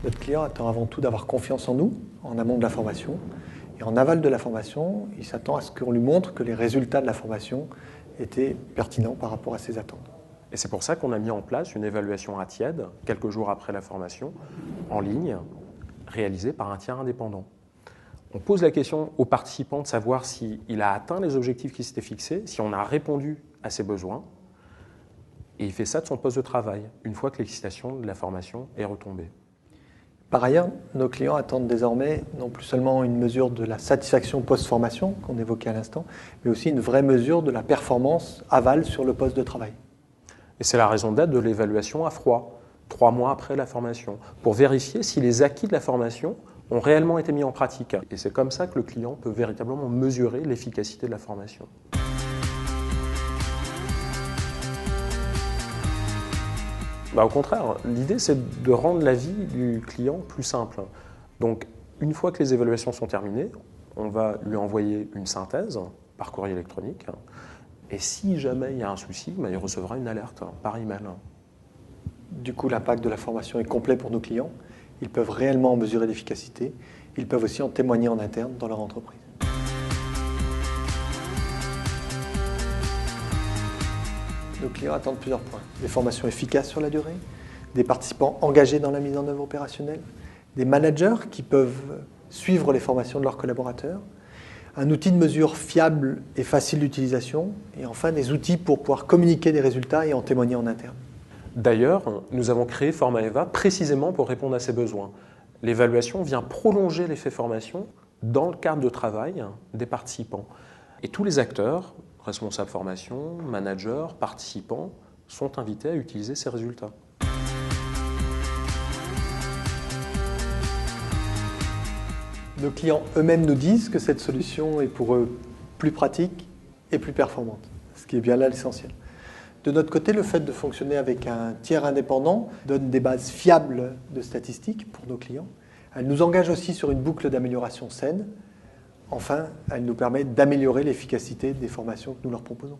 Notre client attend avant tout d'avoir confiance en nous, en amont de la formation. Et en aval de la formation, il s'attend à ce qu'on lui montre que les résultats de la formation étaient pertinents par rapport à ses attentes. Et c'est pour ça qu'on a mis en place une évaluation à tiède, quelques jours après la formation, en ligne, réalisée par un tiers indépendant. On pose la question aux participants de savoir s'il a atteint les objectifs qui s'étaient fixés, si on a répondu à ses besoins. Et il fait ça de son poste de travail, une fois que l'excitation de la formation est retombée. Par ailleurs, nos clients attendent désormais non plus seulement une mesure de la satisfaction post-formation, qu'on évoquait à l'instant, mais aussi une vraie mesure de la performance aval sur le poste de travail. Et c'est la raison d'être de l'évaluation à froid, 3 mois après la formation, pour vérifier si les acquis de la formation ont réellement été mis en pratique. Et c'est comme ça que le client peut véritablement mesurer l'efficacité de la formation. Au contraire, l'idée c'est de rendre la vie du client plus simple. Donc une fois que les évaluations sont terminées, on va lui envoyer une synthèse par courrier électronique. Et si jamais il y a un souci, il recevra une alerte par email. Du coup, l'impact de la formation est complet pour nos clients. Ils peuvent réellement en mesurer l'efficacité. Ils peuvent aussi en témoigner en interne dans leur entreprise. Nos clients attendent plusieurs points. Des formations efficaces sur la durée, des participants engagés dans la mise en œuvre opérationnelle, des managers qui peuvent suivre les formations de leurs collaborateurs, un outil de mesure fiable et facile d'utilisation, et enfin des outils pour pouvoir communiquer des résultats et en témoigner en interne. D'ailleurs, nous avons créé Formaeva précisément pour répondre à ces besoins. L'évaluation vient prolonger l'effet formation dans le cadre de travail des participants. Et tous les acteurs, responsables formation, managers, participants, sont invités à utiliser ces résultats. Nos clients eux-mêmes nous disent que cette solution est pour eux plus pratique et plus performante, ce qui est bien là l'essentiel. De notre côté, le fait de fonctionner avec un tiers indépendant donne des bases fiables de statistiques pour nos clients. Elle nous engage aussi sur une boucle d'amélioration saine. Enfin, elle nous permet d'améliorer l'efficacité des formations que nous leur proposons.